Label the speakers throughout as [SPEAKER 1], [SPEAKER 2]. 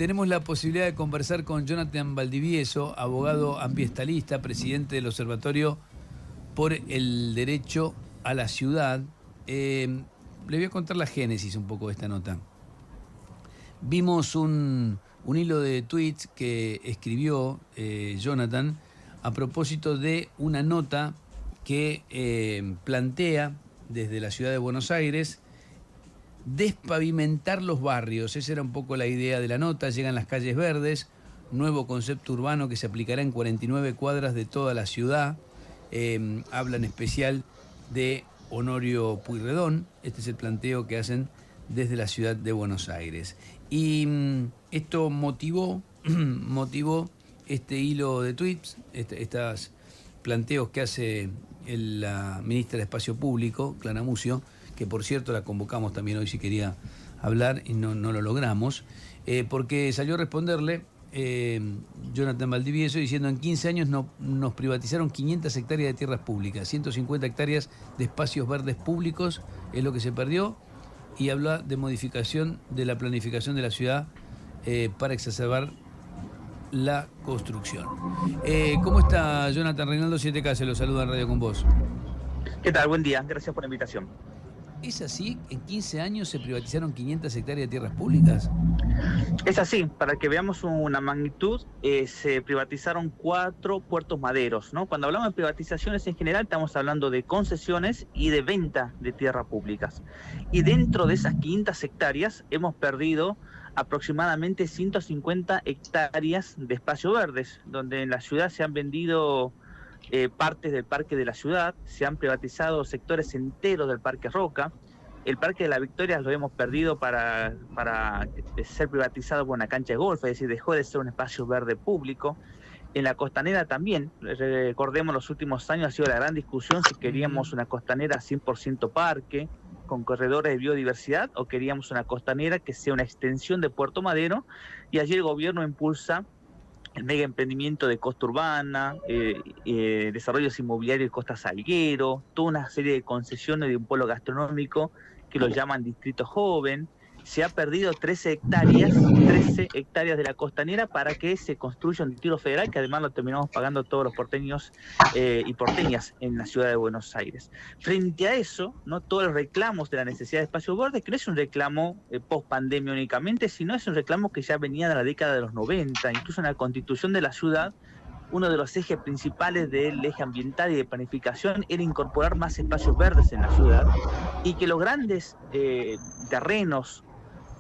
[SPEAKER 1] tenemos la posibilidad de conversar con Jonathan Valdivieso, abogado ambientalista, presidente del Observatorio por el Derecho a la Ciudad. Le voy a contar la génesis un poco de esta nota. Vimos un hilo de tweets que escribió Jonathan a propósito de una nota que plantea desde la ciudad de Buenos Aires despavimentar los barrios. Esa era un poco la idea de la nota. Llegan las calles verdes, nuevo concepto urbano que se aplicará en 49 cuadras de toda la ciudad. Habla en especial de Honorio Pueyrredón. Este es el planteo que hacen desde la ciudad de Buenos Aires. Y esto motivó este hilo de tweets, estos planteos que hace la ministra de Espacio Público, Clara Mucio, que por cierto la convocamos también hoy si quería hablar y no lo logramos, porque salió a responderle Jonathan Valdivieso diciendo: en 15 años nos privatizaron 500 hectáreas de tierras públicas, 150 hectáreas de espacios verdes públicos es lo que se perdió, y habla de modificación de la planificación de la ciudad para exacerbar la construcción. ¿Cómo está Jonathan? Reinaldo 7K se lo saluda en Radio con Vos.
[SPEAKER 2] ¿Qué tal? Buen día, gracias por la invitación.
[SPEAKER 1] ¿Es así? ¿En 15 años se privatizaron 500 hectáreas de tierras públicas?
[SPEAKER 2] Es así, para que veamos una magnitud, se privatizaron 4 puertos maderos, ¿no? Cuando hablamos de privatizaciones en general estamos hablando de concesiones y de venta de tierras públicas. Y dentro de esas 500 hectáreas hemos perdido aproximadamente 150 hectáreas de espacios verdes, donde en la ciudad se han vendido partes del Parque de la Ciudad, se han privatizado sectores enteros del Parque Roca. El Parque de la Victoria lo hemos perdido para ser privatizado por una cancha de golf, es decir, dejó de ser un espacio verde público. En la costanera también, recordemos, los últimos años ha sido la gran discusión si queríamos una costanera 100% parque, con corredores de biodiversidad, o queríamos una costanera que sea una extensión de Puerto Madero, y allí el gobierno impulsa el mega emprendimiento de costa urbana, desarrollos inmobiliarios de Costa Salguero, toda una serie de concesiones de un polo gastronómico que lo llaman Distrito Joven. Se ha perdido 13 hectáreas de la costanera para que se construya un distrito federal, que además lo terminamos pagando todos los porteños y porteñas en la ciudad de Buenos Aires. Frente a eso, no todos los reclamos de la necesidad de espacio verde, que no es un reclamo post pandemia únicamente, sino es un reclamo que ya venía de la década de los 90, incluso en la constitución de la ciudad. Uno de los ejes principales del eje ambiental y de planificación era incorporar más espacios verdes en la ciudad, y que los grandes terrenos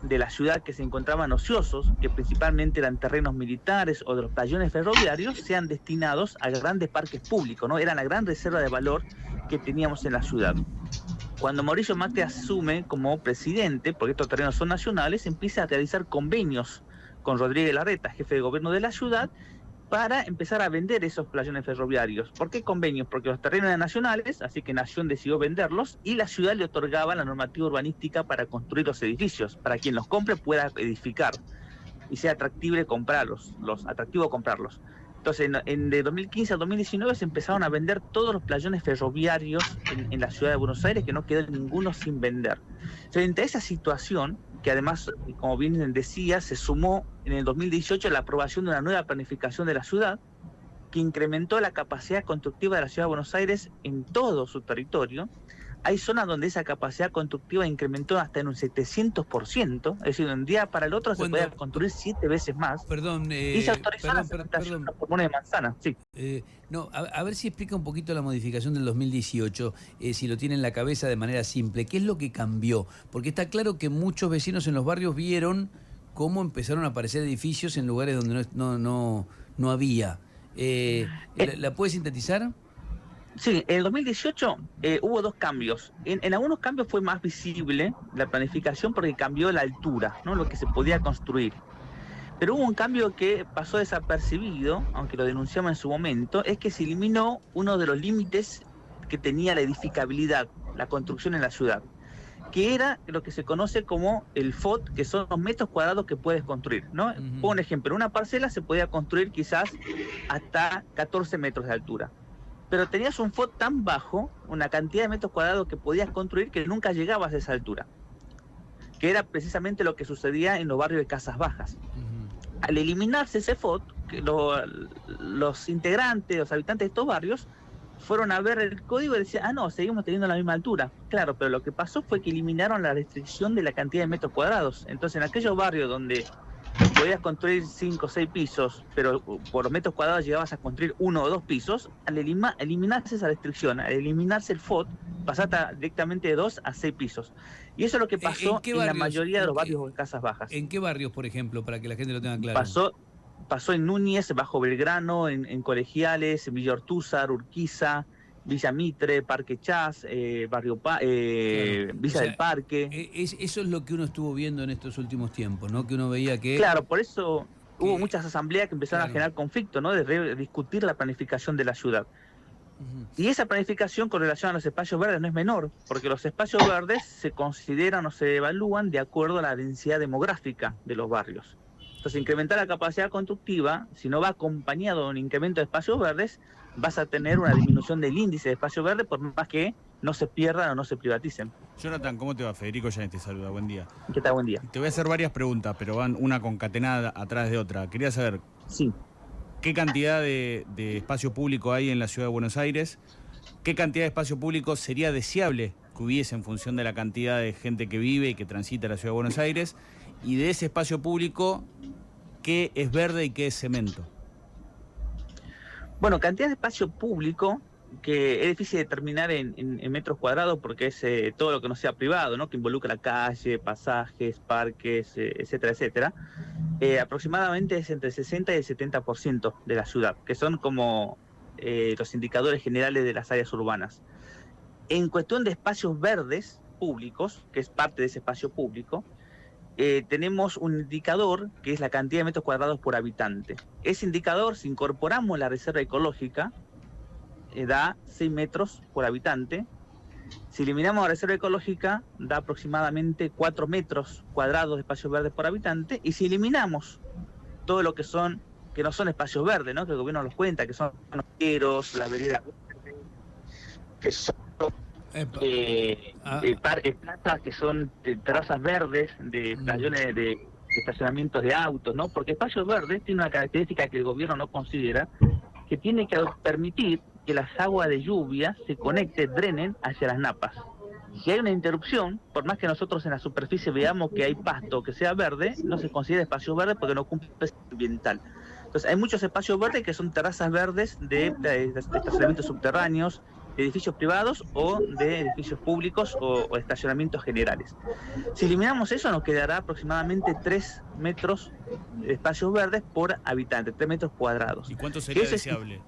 [SPEAKER 2] de la ciudad que se encontraban ociosos, que principalmente eran terrenos militares o de los playones ferroviarios, sean destinados a grandes parques públicos, ¿no? Eran la gran reserva de valor que teníamos en la ciudad. Cuando Mauricio Macri asume como presidente, porque estos terrenos son nacionales, empieza a realizar convenios con Rodríguez Larreta, jefe de gobierno de la ciudad, para empezar a vender esos playones ferroviarios. ¿Por qué convenios? Porque los terrenos eran nacionales, así que Nación decidió venderlos, y la ciudad le otorgaba la normativa urbanística para construir los edificios, para quien los compre pueda edificar y sea atractivo comprarlos. Entonces, de 2015 a 2019 se empezaron a vender todos los playones ferroviarios en la ciudad de Buenos Aires, que no quedó ninguno sin vender. Frente a esa situación, que además, como bien decía, se sumó en el 2018 la aprobación de una nueva planificación de la ciudad, que incrementó la capacidad constructiva de la ciudad de Buenos Aires en todo su territorio. Hay zonas donde esa capacidad constructiva incrementó hasta en un 700%, es decir, de un día para el otro se podía construir 7 veces más. Y se autorizó la cementación de los pulmones de manzana. Sí.
[SPEAKER 1] A ver si explica un poquito la modificación del 2018, si lo tiene en la cabeza de manera simple. ¿Qué es lo que cambió? Porque está claro que muchos vecinos en los barrios vieron cómo empezaron a aparecer edificios en lugares donde no había. ¿La puede sintetizar?
[SPEAKER 2] Sí, en el 2018 hubo 2 cambios. En algunos cambios fue más visible la planificación porque cambió la altura, ¿no? Lo que se podía construir. Pero hubo un cambio que pasó desapercibido, aunque lo denunciamos en su momento, es que se eliminó uno de los límites que tenía la edificabilidad, la construcción en la ciudad, que era lo que se conoce como el FOT, que son los metros cuadrados que puedes construir, ¿no? Por un ejemplo, en una parcela se podía construir quizás hasta 14 metros de altura. Pero tenías un FOT tan bajo, una cantidad de metros cuadrados que podías construir, que nunca llegabas a esa altura, que era precisamente lo que sucedía en los barrios de casas bajas. Al eliminarse ese FOT, los integrantes, los habitantes de estos barrios, fueron a ver el código y decían, no, seguimos teniendo la misma altura. Claro, pero lo que pasó fue que eliminaron la restricción de la cantidad de metros cuadrados. Entonces, en aquellos barrios donde podías construir 5 o 6 pisos, pero por los metros cuadrados llegabas a construir 1 o 2 pisos, al eliminarse esa restricción, al eliminarse el FOT, pasaste directamente de 2 a 6 pisos. Y eso es lo que pasó en la mayoría de los barrios de casas bajas.
[SPEAKER 1] ¿En qué barrios, por ejemplo, para que la gente lo tenga claro?
[SPEAKER 2] Pasó en Núñez, Bajo Belgrano, en Colegiales, en Villa Ortúzar, Urquiza, Villa Mitre, Parque Chas, Villa del Parque.
[SPEAKER 1] Eso es lo que uno estuvo viendo en estos últimos tiempos, ¿no? Que uno veía que...
[SPEAKER 2] Claro, por eso hubo muchas asambleas que empezaron a generar conflicto, ¿no? De discutir la planificación de la ciudad. Y esa planificación con relación a los espacios verdes no es menor, porque los espacios verdes se consideran o se evalúan de acuerdo a la densidad demográfica de los barrios. Entonces, incrementar la capacidad constructiva, si no va acompañado de un incremento de espacios verdes, vas a tener una disminución del índice de espacios verdes, por más que no se pierdan o no se privaticen.
[SPEAKER 3] Jonathan, ¿cómo te va? Federico Yanes te saluda, buen día.
[SPEAKER 2] ¿Qué tal? Buen día.
[SPEAKER 3] Te voy a hacer varias preguntas, pero van una concatenada atrás de otra. Quería saber,
[SPEAKER 2] sí,
[SPEAKER 3] ¿qué cantidad de espacio público hay en la ciudad de Buenos Aires? ¿Qué cantidad de espacio público sería deseable que hubiese en función de la cantidad de gente que vive y que transita la ciudad de Buenos Aires? Y de ese espacio público, ¿qué es verde y qué es cemento?
[SPEAKER 2] Bueno, cantidad de espacio público que es difícil determinar en metros cuadrados porque es todo lo que no sea privado, ¿no? Que involucra calle, pasajes, parques, etcétera, etcétera. Aproximadamente es entre el 60 y el 70% de la ciudad, que son como los indicadores generales de las áreas urbanas. En cuestión de espacios verdes públicos, que es parte de ese espacio público, tenemos un indicador que es la cantidad de metros cuadrados por habitante. Ese indicador, si incorporamos la reserva ecológica, da 6 metros por habitante. Si eliminamos la reserva ecológica, da aproximadamente 4 metros cuadrados de espacios verdes por habitante. Y si eliminamos todo lo que no son espacios verdes, ¿no? Que el gobierno los cuenta, que son los teros, las veredas, que son plazas que son terrazas verdes, de playones de estacionamientos de autos, ¿no? Porque espacios verdes tiene una característica que el gobierno no considera, que tiene que permitir que las aguas de lluvia se conecten, drenen hacia las napas. Si hay una interrupción, por más que nosotros en la superficie veamos que hay pasto que sea verde, no se considera espacio verde porque no cumple el ambiental. Entonces hay muchos espacios verdes que son terrazas verdes de estacionamientos subterráneos, de edificios privados o de edificios públicos o estacionamientos generales. Si eliminamos eso, nos quedará aproximadamente 3 metros de espacios verdes por habitante, 3 metros cuadrados.
[SPEAKER 3] ¿Y cuánto sería deseable?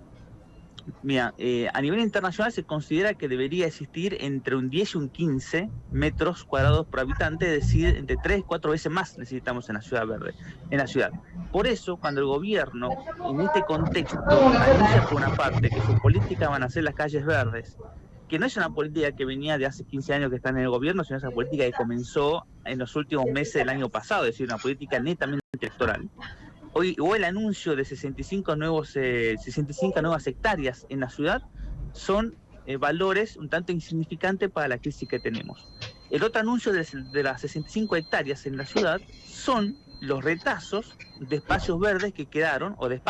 [SPEAKER 2] Mira, a nivel internacional se considera que debería existir entre un 10 y un 15 metros cuadrados por habitante, es decir, entre 3 y 4 veces más necesitamos en la ciudad verde, en la ciudad. Por eso, cuando el gobierno, en este contexto, anuncia por una parte que sus políticas van a ser las calles verdes, que no es una política que venía de hace 15 años que está en el gobierno, sino esa política que comenzó en los últimos meses del año pasado, es decir, una política netamente electoral. Hoy hubo el anuncio de 65 nuevas hectáreas en la ciudad, son valores un tanto insignificantes para la crisis que tenemos. El otro anuncio de las 65 hectáreas en la ciudad son los retazos de espacios verdes que quedaron, o de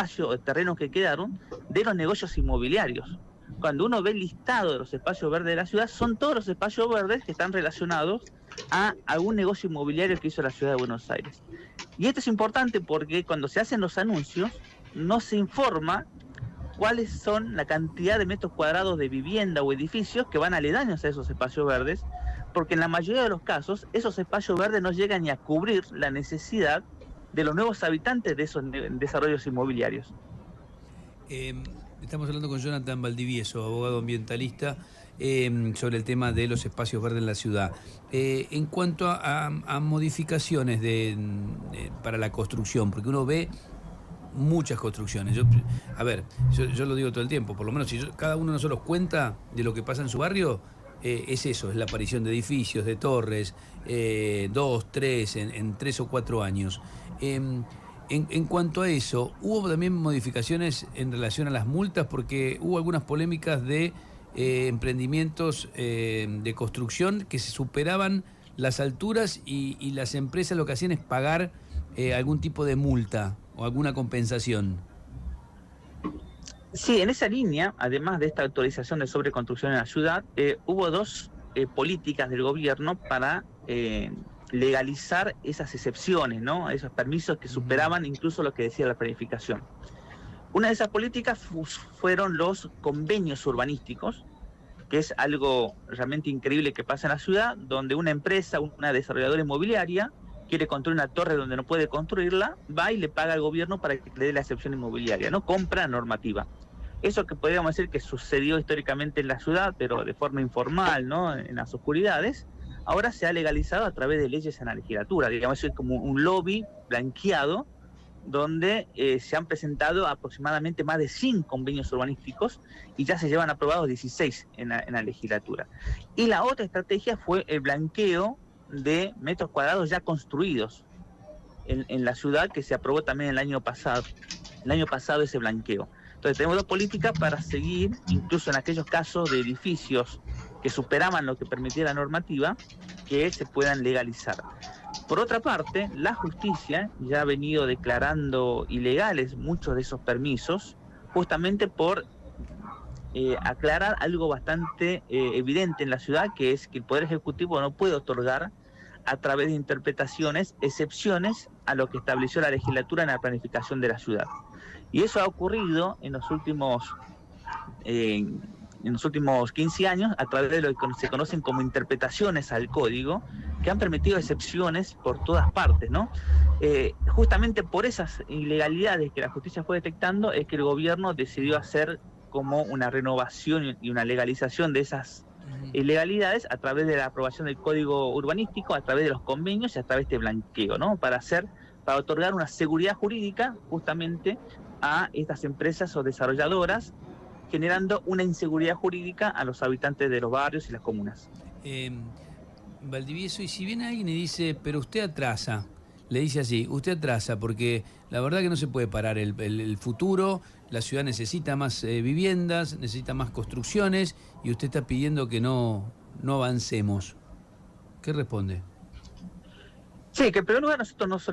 [SPEAKER 2] terrenos que quedaron, de los negocios inmobiliarios. Cuando uno ve el listado de los espacios verdes de la ciudad, son todos los espacios verdes que están relacionados a algún negocio inmobiliario que hizo la ciudad de Buenos Aires. Y esto es importante porque cuando se hacen los anuncios, no se informa cuáles son la cantidad de metros cuadrados de vivienda o edificios que van aledaños a esos espacios verdes, porque en la mayoría de los casos, esos espacios verdes no llegan ni a cubrir la necesidad de los nuevos habitantes de esos desarrollos inmobiliarios.
[SPEAKER 1] Estamos hablando con Jonathan Valdivieso, abogado ambientalista, sobre el tema de los espacios verdes en la ciudad. En cuanto a modificaciones para la construcción, porque uno ve muchas construcciones. Yo lo digo todo el tiempo, por lo menos si cada uno de nosotros cuenta de lo que pasa en su barrio, es eso, es la aparición de edificios, de torres, 2, 3, en 3 o 4 años. En cuanto a eso, ¿hubo también modificaciones en relación a las multas? Porque hubo algunas polémicas de emprendimientos de construcción que se superaban las alturas y las empresas lo que hacían es pagar algún tipo de multa. o alguna compensación.
[SPEAKER 2] Sí, en esa línea, además de esta autorización de sobreconstrucción en la ciudad, hubo dos políticas del gobierno para legalizar esas excepciones, ¿no? Esos permisos que superaban incluso lo que decía la planificación. Una de esas políticas fueron los convenios urbanísticos, que es algo realmente increíble que pasa en la ciudad, donde una empresa, una desarrolladora inmobiliaria, quiere construir una torre donde no puede construirla, va y le paga al gobierno para que le dé la excepción inmobiliaria, ¿no? Compra normativa. Eso que podríamos decir que sucedió históricamente en la ciudad, pero de forma informal, ¿no? En las oscuridades, ahora se ha legalizado a través de leyes en la legislatura. Digamos, es como un lobby blanqueado, donde se han presentado aproximadamente más de 100 convenios urbanísticos y ya se llevan aprobados 16 en la legislatura. Y la otra estrategia fue el blanqueo de metros cuadrados ya construidos en la ciudad, que se aprobó también el año pasado. El año pasado ese blanqueo. Entonces tenemos dos políticas para seguir, incluso en aquellos casos de edificios que superaban lo que permitía la normativa, que se puedan legalizar. Por otra parte, la justicia ya ha venido declarando ilegales muchos de esos permisos, justamente por aclarar algo bastante evidente en la ciudad, que es que el Poder Ejecutivo no puede otorgar a través de interpretaciones excepciones a lo que estableció la legislatura en la planificación de la ciudad. Y eso ha ocurrido en los últimos 15 años a través de lo que se conocen como interpretaciones al código, que han permitido excepciones por todas partes, ¿no? Justamente por esas ilegalidades que la justicia fue detectando es que el gobierno decidió hacer como una renovación y una legalización de esas ilegalidades a través de la aprobación del código urbanístico, a través de los convenios y a través de blanqueo, ¿no? Para otorgar una seguridad jurídica justamente a estas empresas o desarrolladoras, generando una inseguridad jurídica a los habitantes de los barrios y las comunas.
[SPEAKER 1] Valdivieso, y si viene alguien y dice, pero usted atrasa, le dice así, usted atrasa, porque la verdad que no se puede parar el futuro, la ciudad necesita más viviendas, necesita más construcciones, y usted está pidiendo que no avancemos. ¿Qué responde?
[SPEAKER 2] Sí, que en primer lugar nosotros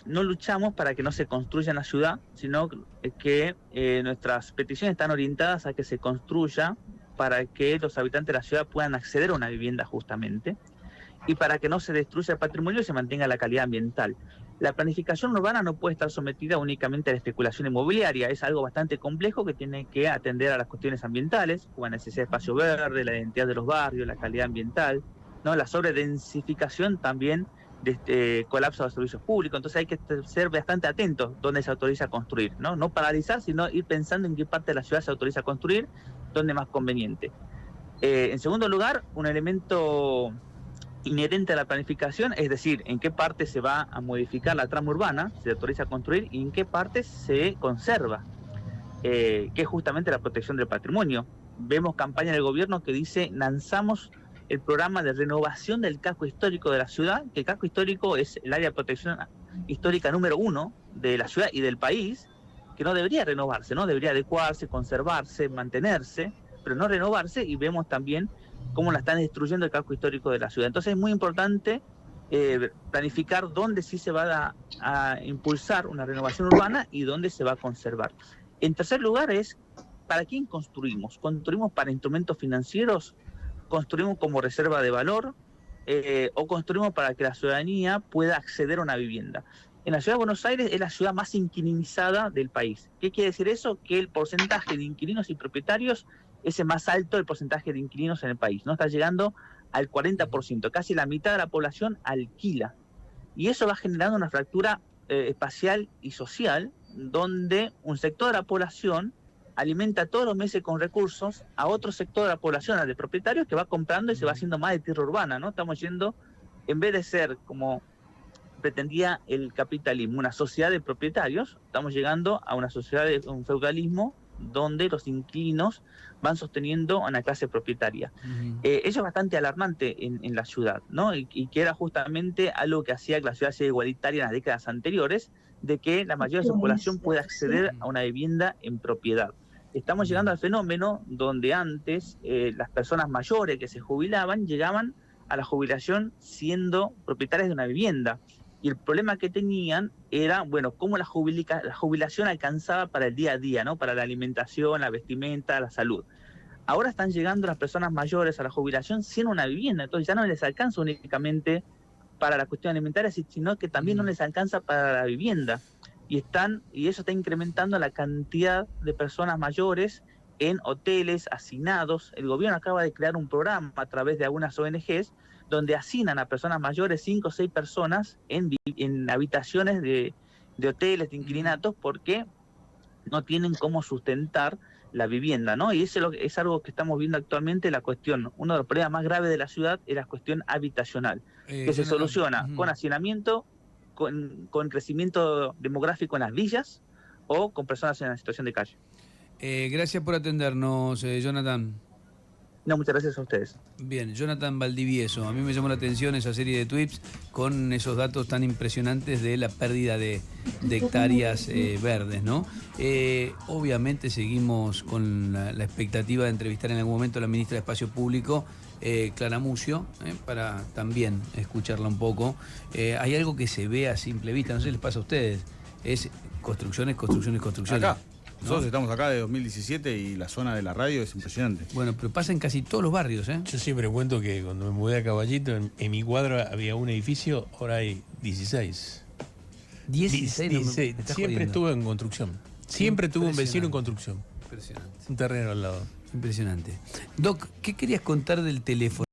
[SPEAKER 2] no luchamos para que no se construya en la ciudad, sino que nuestras peticiones están orientadas a que se construya para que los habitantes de la ciudad puedan acceder a una vivienda justamente, y para que no se destruya el patrimonio y se mantenga la calidad ambiental. La planificación urbana no puede estar sometida únicamente a la especulación inmobiliaria, es algo bastante complejo que tiene que atender a las cuestiones ambientales, como la necesidad de espacio verde, la identidad de los barrios, la calidad ambiental, ¿no? La sobredensificación también de este colapso de los servicios públicos. Entonces hay que ser bastante atentos donde se autoriza a construir, ¿no? No paralizar, sino ir pensando en qué parte de la ciudad se autoriza a construir, donde es más conveniente. En segundo lugar, un elemento inherente a la planificación, es decir, en qué parte se va a modificar la trama urbana, se autoriza a construir, y en qué parte se conserva, que es justamente la protección del patrimonio. Vemos campaña del gobierno que dice, lanzamos el programa de renovación del casco histórico de la ciudad, que el casco histórico es el área de protección histórica número 1 de la ciudad y del país, que no debería renovarse, ¿no? Debería adecuarse, conservarse, mantenerse, pero no renovarse, y vemos también cómo la están destruyendo el casco histórico de la ciudad. Entonces es muy importante planificar dónde sí se va a impulsar una renovación urbana y dónde se va a conservar. En tercer lugar es, ¿para quién construimos? ¿Construimos para instrumentos financieros? ¿Construimos como reserva de valor? ¿O construimos para que la ciudadanía pueda acceder a una vivienda? En la ciudad de Buenos Aires es la ciudad más inquilinizada del país. ¿Qué quiere decir eso? Que el porcentaje de inquilinos y propietarios es el más alto del porcentaje de inquilinos en el país, ¿no? Está llegando al 40%, casi la mitad de la población alquila. Y eso va generando una fractura espacial y social, donde un sector de la población alimenta todos los meses con recursos a otro sector de la población, al de propietarios, que va comprando y se va haciendo más de tierra urbana, ¿no? Estamos yendo, en vez de ser como pretendía el capitalismo, una sociedad de propietarios, estamos llegando a una sociedad de un feudalismo donde los inquilinos van sosteniendo a una clase propietaria. Eso es bastante alarmante en la ciudad, ¿no? Y que era justamente algo que hacía que la ciudad sea igualitaria en las décadas anteriores, de que la mayoría de su población pueda acceder a una vivienda en propiedad. Estamos llegando al fenómeno donde antes las personas mayores que se jubilaban llegaban a la jubilación siendo propietarias de una vivienda. y el problema que tenían era, bueno, cómo la jubilación alcanzaba para el día a día, ¿no? Para la alimentación, la vestimenta, la salud. Ahora están llegando las personas mayores a la jubilación sin una vivienda, entonces ya no les alcanza únicamente para la cuestión alimentaria, sino que también no les alcanza para la vivienda. Y eso está incrementando la cantidad de personas mayores en hoteles, hacinados. El gobierno acaba de crear un programa a través de algunas ONGs donde hacinan a personas mayores, 5 o 6 personas, en habitaciones de hoteles, de inquilinatos, porque no tienen cómo sustentar la vivienda, ¿no? Y eso es algo que estamos viendo actualmente, la cuestión, uno de los problemas más graves de la ciudad es la cuestión habitacional, que se soluciona con hacinamiento, con crecimiento demográfico en las villas o con personas en situación de calle.
[SPEAKER 1] Gracias por atendernos, Jonathan.
[SPEAKER 2] No, muchas gracias a ustedes.
[SPEAKER 1] Bien, Jonathan Valdivieso. A mí me llamó la atención esa serie de tweets con esos datos tan impresionantes de la pérdida de hectáreas verdes, ¿no? Obviamente seguimos con la expectativa de entrevistar en algún momento a la ministra de Espacio Público, Clara Mucio, para también escucharla un poco. Hay algo que se ve a simple vista, no sé si les pasa a ustedes, es construcciones.
[SPEAKER 3] Acá. Nosotros estamos acá de 2017 y la zona de la radio es impresionante.
[SPEAKER 1] Bueno, pero pasa en casi todos los barrios, ¿eh?
[SPEAKER 4] Yo siempre cuento que cuando me mudé a Caballito, en mi cuadra había un edificio, ahora hay 16.
[SPEAKER 1] 16,
[SPEAKER 4] 16. Siempre estuve en construcción. Siempre tuve un vecino en construcción.
[SPEAKER 1] Impresionante.
[SPEAKER 4] Un terreno al lado.
[SPEAKER 1] Impresionante. Doc, ¿qué querías contar del teléfono?